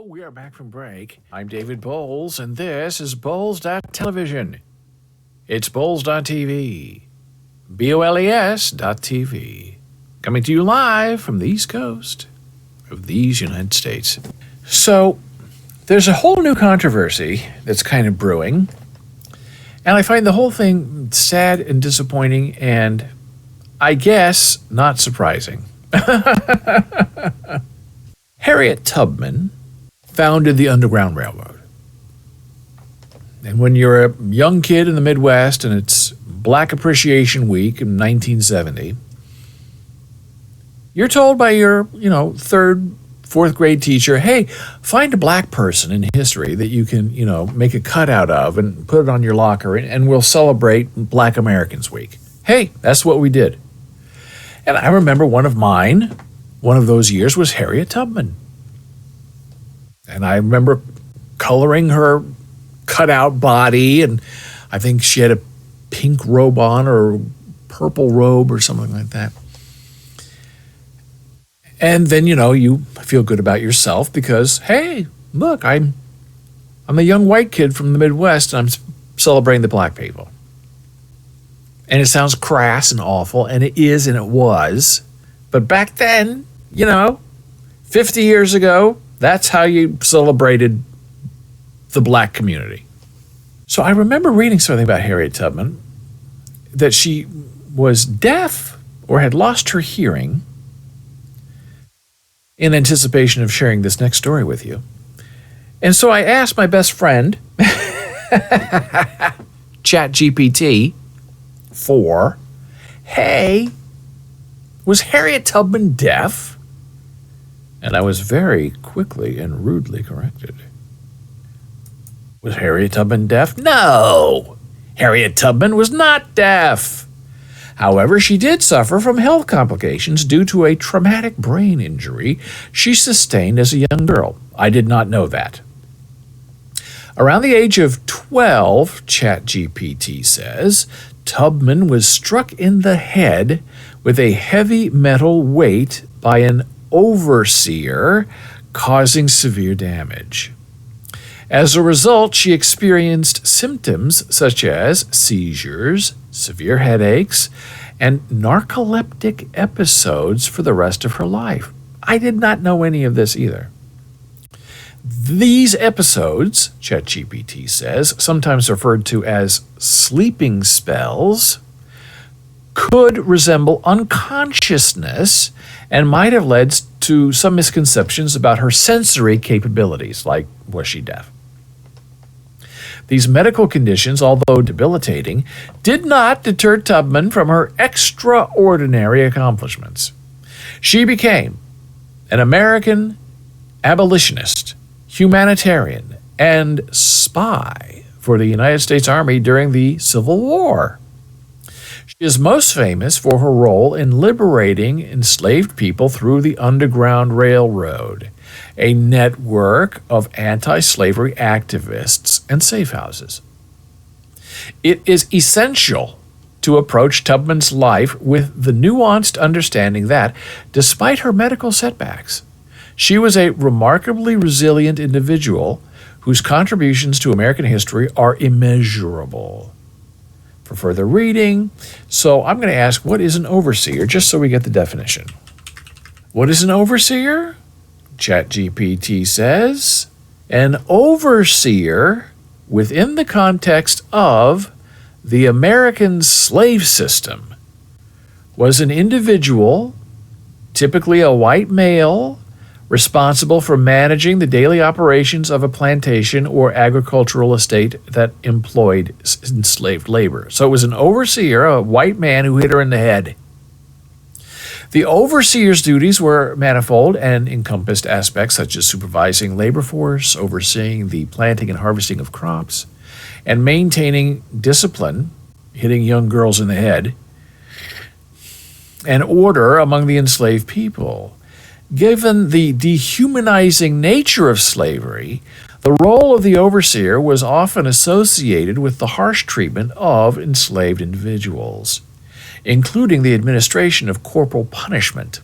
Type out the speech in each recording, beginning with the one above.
we are back from break. I'm David Boles, and this is Boles.television. It's Boles.tv. BOLES.tv. Coming to you live from the East Coast of these United States. So, there's a whole new controversy that's kind of brewing, and I find the whole thing sad and disappointing and, I guess, not surprising. Harriet Tubman founded the Underground Railroad. And when you're a young kid in the Midwest and it's Black Appreciation Week in 1970, you're told by your, third, fourth grade teacher, hey, find a black person in history that you can, make a cutout of and put it on your locker and we'll celebrate Black Americans Week. Hey, that's what we did. And I remember one of those years was Harriet Tubman. And I remember coloring her cutout body, and I think she had a pink robe on or a purple robe or something like that. And then, you feel good about yourself because, hey, look, I'm a young white kid from the Midwest, and I'm celebrating the black people. And it sounds crass and awful, and it is and it was. But back then, 50 years ago, that's how you celebrated the black community. So I remember reading something about Harriet Tubman, that she was deaf or had lost her hearing, in anticipation of sharing this next story with you. And so I asked my best friend, ChatGPT, hey, was Harriet Tubman deaf? And I was very quickly and rudely corrected. Was Harriet Tubman deaf? No! Harriet Tubman was not deaf. However, she did suffer from health complications due to a traumatic brain injury she sustained as a young girl. I did not know that. Around the age of 12, ChatGPT says, Tubman was struck in the head with a heavy metal weight by an overseer, causing severe damage. As a result, she experienced symptoms such as seizures, severe headaches, and narcoleptic episodes for the rest of her life. I did not know any of this either. These episodes, ChatGPT says, sometimes referred to as sleeping spells, could resemble unconsciousness and might have led to some misconceptions about her sensory capabilities, like was she deaf? These medical conditions, although debilitating, did not deter Tubman from her extraordinary accomplishments. She became an American abolitionist, humanitarian, and spy for the United States Army during the Civil War. She is most famous for her role in liberating enslaved people through the Underground Railroad, a network of anti-slavery activists and safe houses. It is essential to approach Tubman's life with the nuanced understanding that, despite her medical setbacks, she was a remarkably resilient individual whose contributions to American history are immeasurable. For further reading, so I'm going to ask, what is an overseer, just so we get the definition. What is an overseer? ChatGPT says, an overseer within the context of the American slave system was an individual, typically a white male, responsible for managing the daily operations of a plantation or agricultural estate that employed enslaved labor. So it was an overseer, a white man who hit her in the head. The overseer's duties were manifold and encompassed aspects such as supervising labor force, overseeing the planting and harvesting of crops, and maintaining discipline, hitting young girls in the head, and order among the enslaved people. Given the dehumanizing nature of slavery, the role of the overseer was often associated with the harsh treatment of enslaved individuals, including the administration of corporal punishment,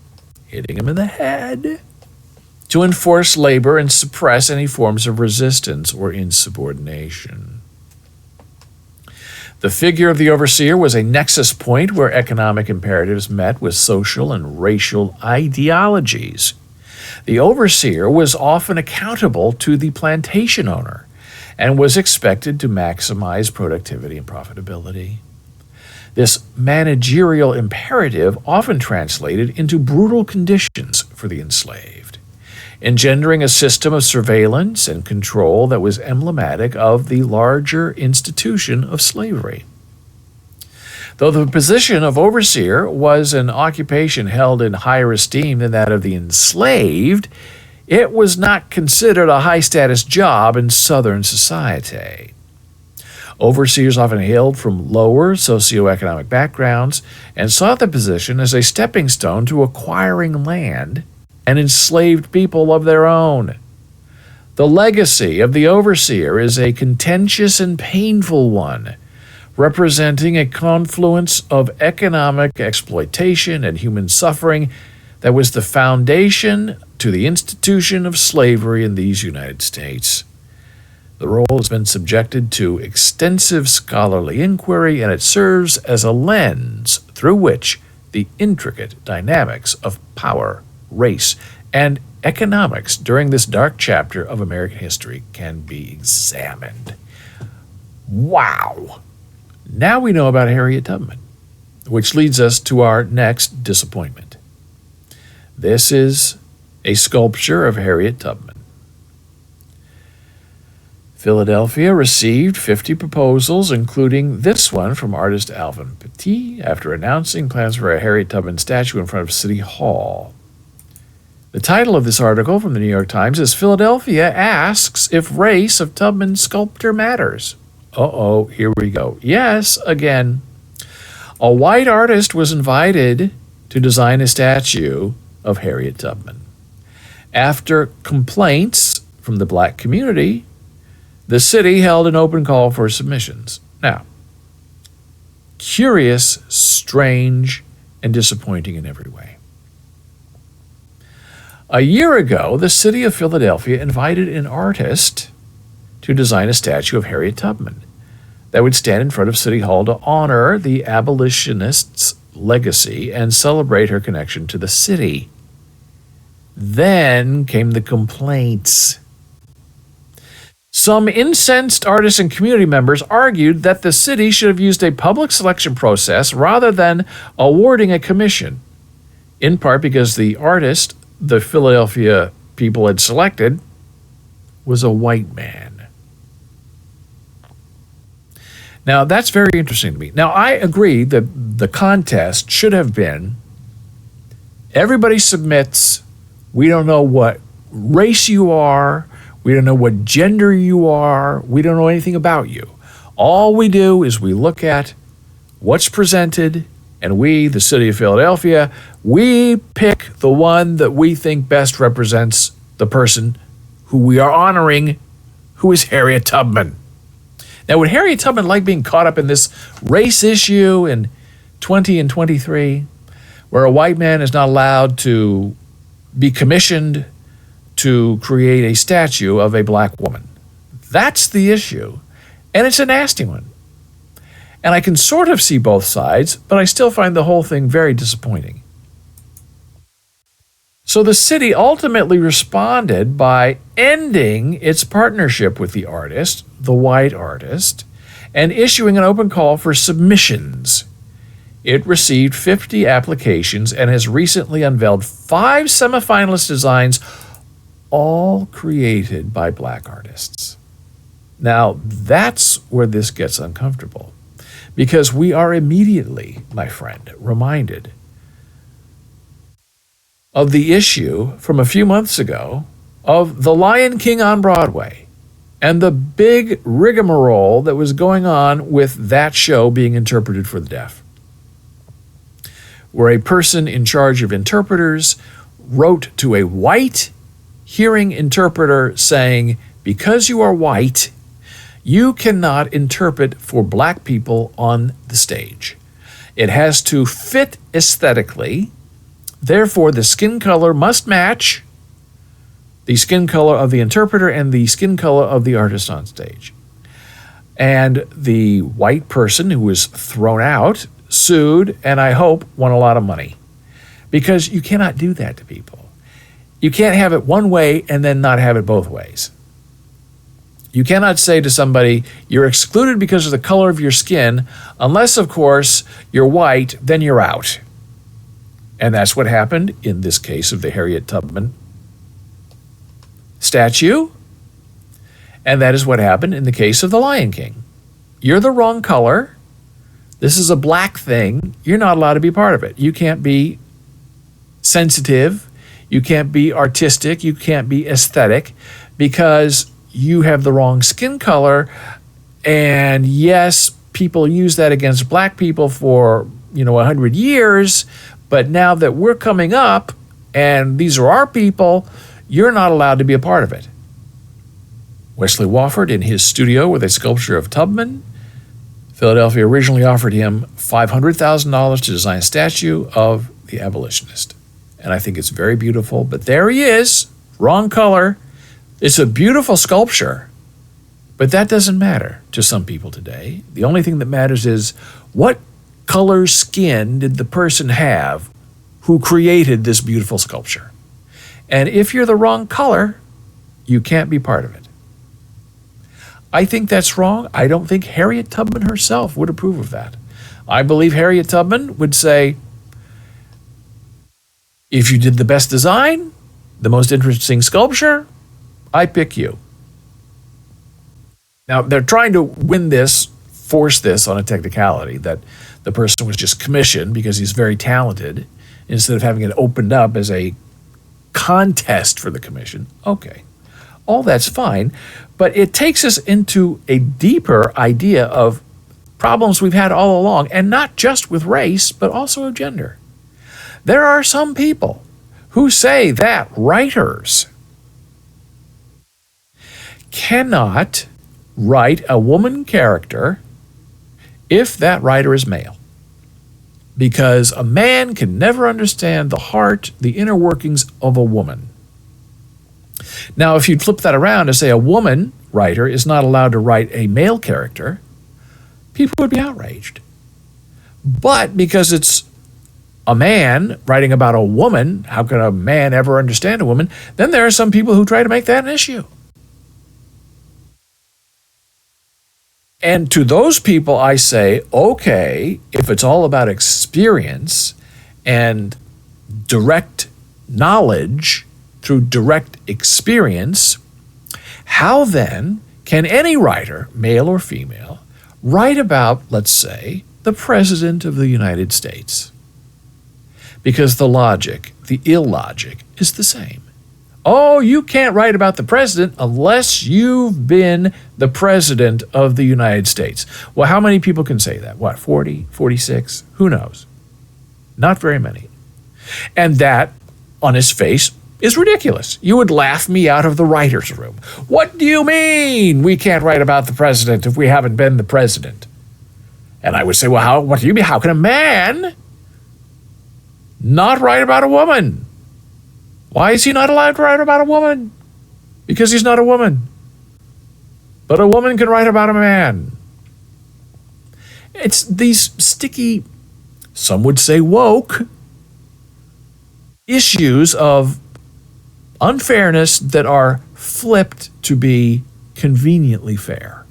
hitting him in the head, to enforce labor and suppress any forms of resistance or insubordination. The figure of the overseer was a nexus point where economic imperatives met with social and racial ideologies. The overseer was often accountable to the plantation owner and was expected to maximize productivity and profitability. This managerial imperative often translated into brutal conditions for the enslaved, engendering a system of surveillance and control that was emblematic of the larger institution of slavery. Though the position of overseer was an occupation held in higher esteem than that of the enslaved, it was not considered a high-status job in Southern society. Overseers often hailed from lower socioeconomic backgrounds and saw the position as a stepping stone to acquiring land and enslaved people of their own. The legacy of the overseer is a contentious and painful one, representing a confluence of economic exploitation and human suffering that was the foundation to the institution of slavery in these United States. The role has been subjected to extensive scholarly inquiry, and it serves as a lens through which the intricate dynamics of power, race, and economics during this dark chapter of American history can be examined. Wow! Now we know about Harriet Tubman, which leads us to our next disappointment. This is a sculpture of Harriet Tubman. Philadelphia received 50 proposals, including this one from artist Alvin Petit, after announcing plans for a Harriet Tubman statue in front of City Hall. The title of this article from the New York Times is "Philadelphia Asks If Race of Tubman Sculptor Matters." Uh-oh, here we go. Yes, again. A white artist was invited to design a statue of Harriet Tubman. After complaints from the black community, the city held an open call for submissions. Now, curious, strange, and disappointing in every way. A year ago, the city of Philadelphia invited an artist to design a statue of Harriet Tubman that would stand in front of City Hall to honor the abolitionist's legacy and celebrate her connection to the city. Then came the complaints. Some incensed artists and community members argued that the city should have used a public selection process rather than awarding a commission, in part because the artist the Philadelphia people had selected was a white man. Now, that's very interesting to me. Now, I agree that the contest should have been everybody submits. We don't know what race you are. We don't know what gender you are. We don't know anything about you. All we do is we look at what's presented, and we, the city of Philadelphia, we pick the one that we think best represents the person who we are honoring, who is Harriet Tubman. Now, would Harriet Tubman like being caught up in this race issue in 20 and 23, where a white man is not allowed to be commissioned to create a statue of a black woman? That's the issue, and it's a nasty one. And I can sort of see both sides, but I still find the whole thing very disappointing. So the city ultimately responded by ending its partnership with the artist, the white artist, and issuing an open call for submissions. It received 50 applications and has recently unveiled 5 semifinalist designs, all created by black artists. Now, that's where this gets uncomfortable, because we are immediately, my friend, reminded of the issue from a few months ago of The Lion King on Broadway and the big rigmarole that was going on with that show being interpreted for the deaf, where a person in charge of interpreters wrote to a white hearing interpreter saying, because you are white, you cannot interpret for black people on the stage. It has to fit aesthetically. Therefore, the skin color must match The skin color of the interpreter and the skin color of the artist on stage. And the white person who was thrown out sued, and I hope won a lot of money. Because you cannot do that to people. You can't have it one way and then not have it both ways. You cannot say to somebody, you're excluded because of the color of your skin, unless, of course, you're white, then you're out. And that's what happened in this case of the Harriet Tubman statue. And that is what happened in the case of the Lion King. You're the wrong color. This is a black thing. You're not allowed to be part of it. You can't be sensitive. You can't be artistic. You can't be aesthetic because you have the wrong skin color. And yes, people use that against black people for, 100 years. But now that we're coming up and these are our people, you're not allowed to be a part of it. Wesley Wofford, in his studio with a sculpture of Tubman, Philadelphia originally offered him $500,000 to design a statue of the abolitionist. And I think it's very beautiful, but there he is, wrong color. It's a beautiful sculpture, but that doesn't matter to some people today. The only thing that matters is what color skin did the person have who created this beautiful sculpture? And if you're the wrong color, you can't be part of it. I think that's wrong. I don't think Harriet Tubman herself would approve of that. I believe Harriet Tubman would say, if you did the best design, the most interesting sculpture, I pick you. Now, they're trying to force this on a technicality that the person was just commissioned because he's very talented instead of having it opened up as a contest for the commission. Okay, all that's fine, but it takes us into a deeper idea of problems we've had all along, and not just with race, but also of gender. There are some people who say that writers cannot write a woman character if that writer is male. Because a man can never understand the heart, the inner workings of a woman. Now, if you'd flip that around and say a woman writer is not allowed to write a male character, people would be outraged. But because it's a man writing about a woman, how can a man ever understand a woman? Then there are some people who try to make that an issue. And to those people, I say, okay, if it's all about experience and direct knowledge through direct experience, how then can any writer, male or female, write about, let's say, the President of the United States? Because the logic, the illogic, is the same. Oh, you can't write about the president unless you've been the president of the United States. Well, how many people can say that? What, 40, 46? Who knows? Not very many. And that, on its face, is ridiculous. You would laugh me out of the writer's room. What do you mean we can't write about the president if we haven't been the president? And I would say, well, what do you mean? How can a man not write about a woman? Why is he not allowed to write about a woman? Because he's not a woman. But a woman can write about a man. It's these sticky, some would say woke, issues of unfairness that are flipped to be conveniently fair.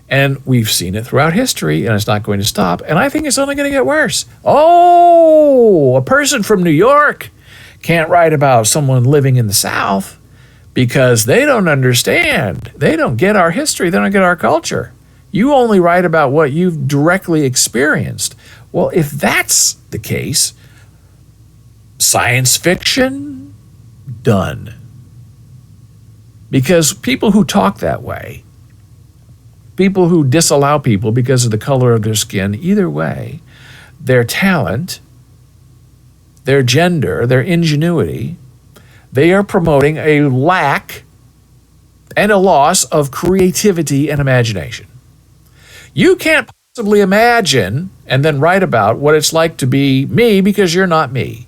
And we've seen it throughout history, and it's not going to stop. And I think it's only going to get worse. Oh, a person from New York can't write about someone living in the South because they don't understand. They don't get our history. They don't get our culture. You only write about what you've directly experienced. Well, if that's the case, science fiction, done. Because people who talk that way, people who disallow people because of the color of their skin, either way, their talent, their gender, their ingenuity, they are promoting a lack and a loss of creativity and imagination. You can't possibly imagine and then write about what it's like to be me because you're not me.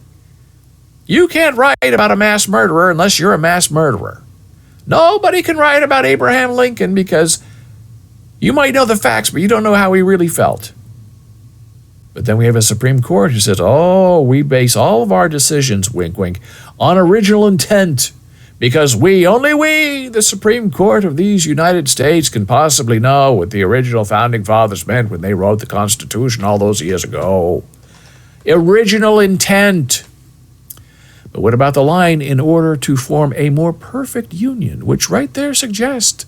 You can't write about a mass murderer unless you're a mass murderer. Nobody can write about Abraham Lincoln because you might know the facts, but you don't know how he really felt. But then we have a Supreme Court who says, oh, we base all of our decisions, wink, wink, on original intent because only we, the Supreme Court of these United States, can possibly know what the original founding fathers meant when they wrote the Constitution all those years ago. Original intent. But what about the line, in order to form a more perfect union, which right there suggests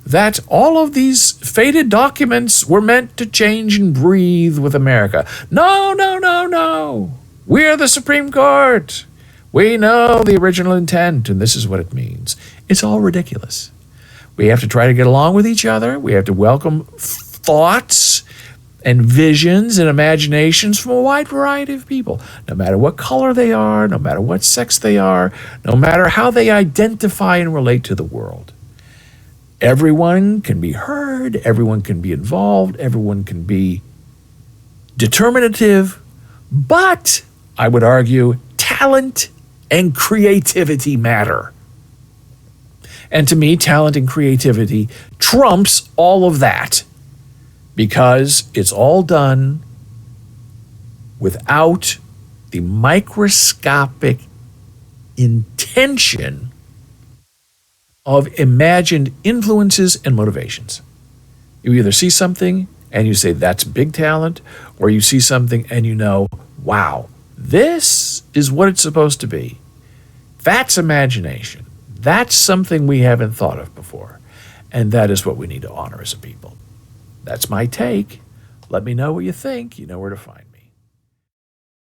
that all of these faded documents were meant to change and breathe with America. No, no, no, no. We're the Supreme Court. We know the original intent, and this is what it means. It's all ridiculous. We have to try to get along with each other. We have to welcome thoughts and visions and imaginations from a wide variety of people, no matter what color they are, no matter what sex they are, no matter how they identify and relate to the world. Everyone can be heard, everyone can be involved, everyone can be determinative, but I would argue talent and creativity matter. And to me, talent and creativity trumps all of that because it's all done without the microscopic intention of imagined influences and motivations. You either see something and you say, that's big talent, or you see something and you know, wow, this is what it's supposed to be. That's imagination. That's something we haven't thought of before. And that is what we need to honor as a people. That's my take. Let me know what you think. You know where to find me.